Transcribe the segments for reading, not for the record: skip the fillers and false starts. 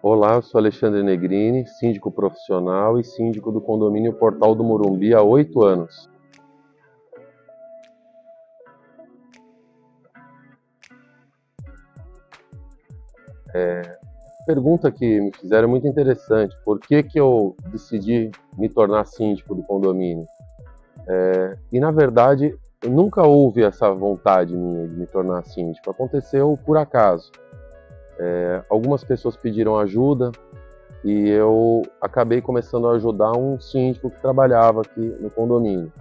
Olá, eu sou Alexandre Negrini, síndico profissional e síndico do condomínio Portal do Morumbi há 8 anos. Pergunta que me fizeram é muito interessante. Por que que eu decidi me tornar síndico do condomínio? E na verdade, nunca houve essa vontade minha de me tornar síndico. Aconteceu por acaso. Algumas pessoas pediram ajuda e eu acabei começando a ajudar um síndico que trabalhava aqui no condomínio.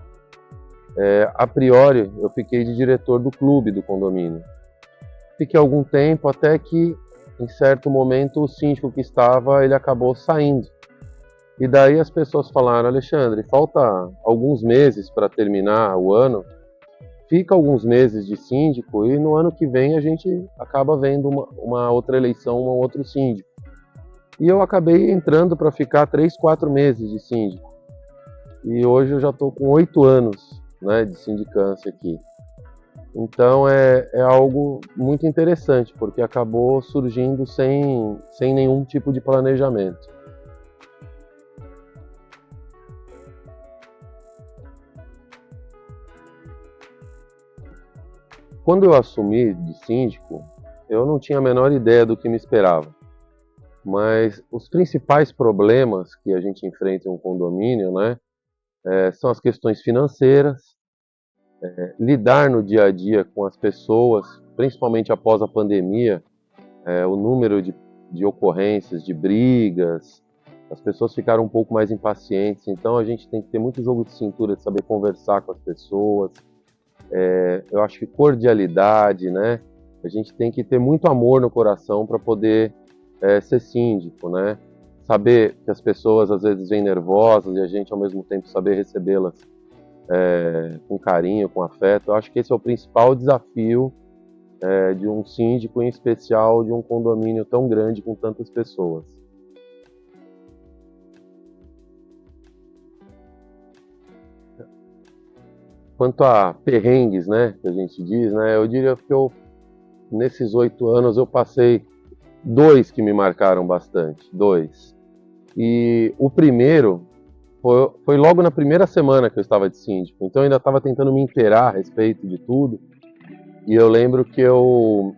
A priori, eu fiquei de diretor do clube do condomínio. Fiquei algum tempo até que, em certo momento, o síndico que estava, ele acabou saindo. E daí as pessoas falaram: Alexandre, falta alguns meses para terminar o ano, fica alguns meses de síndico e no ano que vem a gente acaba vendo uma outra eleição, um outro síndico. E eu acabei entrando para ficar 3, 4 meses de síndico. E hoje eu já estou com 8 anos, né, de sindicância aqui. Então é algo muito interessante, porque acabou surgindo sem nenhum tipo de planejamento. Quando eu assumi de síndico, eu não tinha a menor ideia do que me esperava. Mas os principais problemas que a gente enfrenta em um condomínio, né, são as questões financeiras, lidar no dia a dia com as pessoas, principalmente após a pandemia, o número de ocorrências, de brigas, as pessoas ficaram um pouco mais impacientes, então a gente tem que ter muito jogo de cintura de saber conversar com as pessoas. Eu acho que cordialidade, né? A gente tem que ter muito amor no coração para poder ser síndico, né? Saber que as pessoas às vezes vêm nervosas e a gente ao mesmo tempo saber recebê-las com carinho, com afeto. Eu acho que esse é o principal desafio de um síndico, em especial de um condomínio tão grande com tantas pessoas. Quanto a perrengues, né, que a gente diz, né, eu diria que nesses 8 anos eu passei dois que me marcaram bastante, dois. E o primeiro foi logo na primeira semana que eu estava de síndico, então eu ainda estava tentando me inteirar a respeito de tudo. E eu lembro que eu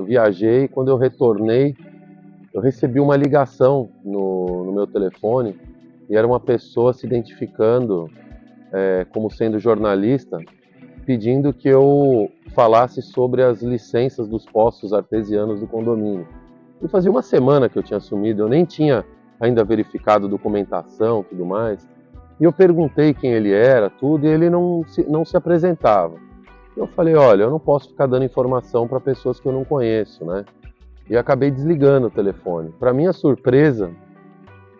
viajei, quando eu retornei, eu recebi uma ligação no meu telefone e era uma pessoa se identificando como sendo jornalista, pedindo que eu falasse sobre as licenças dos poços artesianos do condomínio. E fazia uma semana que eu tinha assumido, eu nem tinha ainda verificado documentação e tudo mais. E eu perguntei quem ele era, tudo, e ele não se apresentava. Eu falei: olha, eu não posso ficar dando informação para pessoas que eu não conheço, né? E acabei desligando o telefone. Para minha surpresa,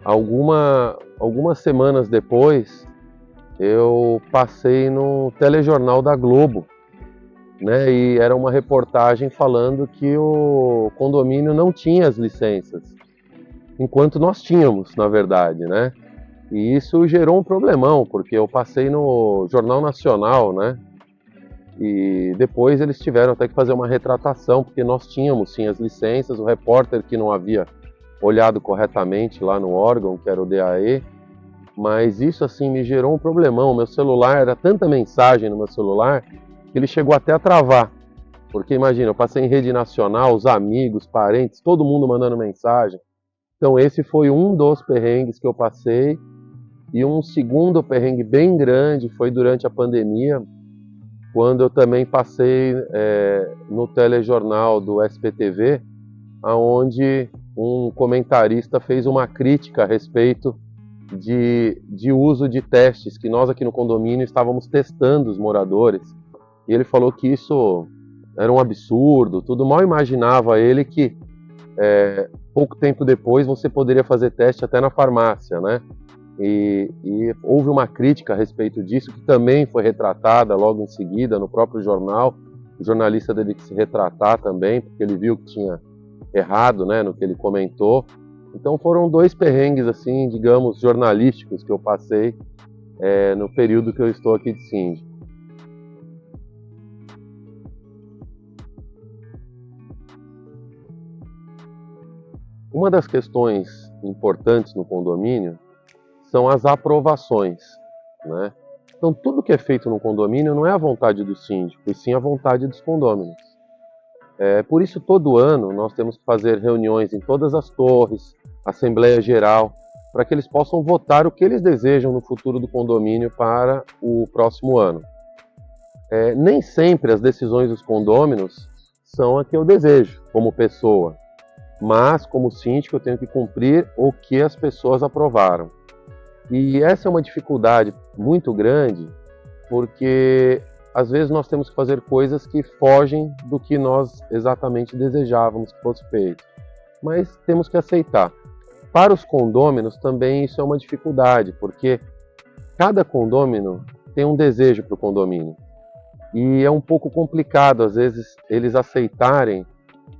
algumas semanas depois, eu passei no telejornal da Globo, né? E era uma reportagem falando que o condomínio não tinha as licenças, enquanto nós tínhamos, na verdade, né? E isso gerou um problemão, porque eu passei no Jornal Nacional, né? E depois eles tiveram até que fazer uma retratação, porque nós tínhamos sim as licenças, o repórter que não havia olhado corretamente lá no órgão, que era o DAE, mas isso assim me gerou um problemão. Meu celular, era tanta mensagem no meu celular, que ele chegou até a travar. Porque imagina, eu passei em rede nacional, os amigos, parentes, todo mundo mandando mensagem. Então esse foi um dos perrengues que eu passei. E um segundo perrengue bem grande foi durante a pandemia, quando eu também passei no telejornal do SPTV, onde um comentarista fez uma crítica a respeito de uso de testes, que nós aqui no condomínio estávamos testando os moradores. E ele falou que isso era um absurdo, tudo. Mal imaginava ele que pouco tempo depois você poderia fazer teste até na farmácia, né? E houve uma crítica a respeito disso, que também foi retratada logo em seguida no próprio jornal. O jornalista teve que se retratar também, porque ele viu que tinha errado, né, no que ele comentou. Então foram dois perrengues, assim, digamos, jornalísticos que eu passei no período que eu estou aqui de síndico. Uma das questões importantes no condomínio são as aprovações, né? Então, tudo que é feito no condomínio não é a vontade do síndico, e sim a vontade dos condôminos. Por isso, todo ano, nós temos que fazer reuniões em todas as torres, Assembleia Geral, para que eles possam votar o que eles desejam no futuro do condomínio para o próximo ano. Nem sempre as decisões dos condôminos são a que eu desejo, como pessoa, mas, como síndico, eu tenho que cumprir o que as pessoas aprovaram. E essa é uma dificuldade muito grande, porque às vezes nós temos que fazer coisas que fogem do que nós exatamente desejávamos que fosse feito. Mas temos que aceitar. Para os condôminos também isso é uma dificuldade, porque cada condômino tem um desejo para o condomínio. E é um pouco complicado, às vezes, eles aceitarem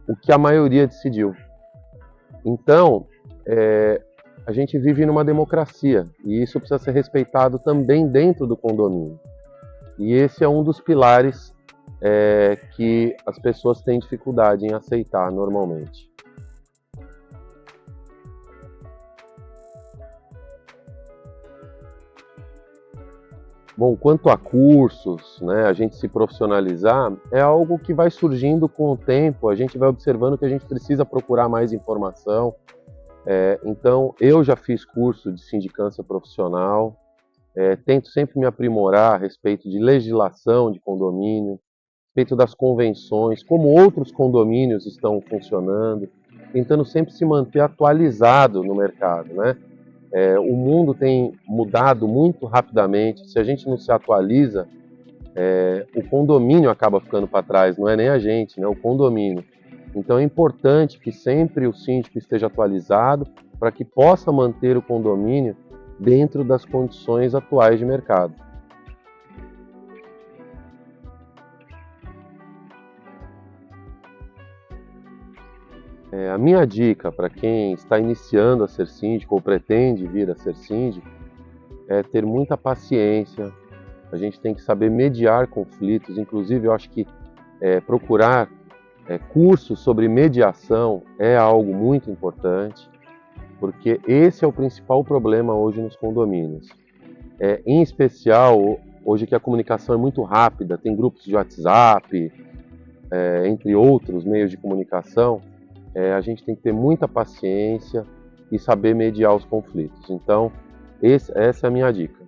o que a maioria decidiu. Então, a gente vive numa democracia e isso precisa ser respeitado também dentro do condomínio. E esse é um dos pilares que as pessoas têm dificuldade em aceitar normalmente. Bom, quanto a cursos, né, a gente se profissionalizar, é algo que vai surgindo com o tempo, a gente vai observando que a gente precisa procurar mais informação. Então, eu já fiz curso de sindicância profissional, tento sempre me aprimorar a respeito de legislação de condomínio, a respeito das convenções, como outros condomínios estão funcionando, tentando sempre se manter atualizado no mercado, né? O mundo tem mudado muito rapidamente, se a gente não se atualiza, o condomínio acaba ficando para trás, não é nem a gente, né? O condomínio. Então é importante que sempre o síndico esteja atualizado para que possa manter o condomínio dentro das condições atuais de mercado. A minha dica para quem está iniciando a ser síndico ou pretende vir a ser síndico é ter muita paciência. A gente tem que saber mediar conflitos, inclusive eu acho que procurar cursos sobre mediação é algo muito importante, porque esse é o principal problema hoje nos condomínios. Em especial, hoje que a comunicação é muito rápida, tem grupos de WhatsApp, entre outros meios de comunicação, a gente tem que ter muita paciência e saber mediar os conflitos. Então, essa é a minha dica.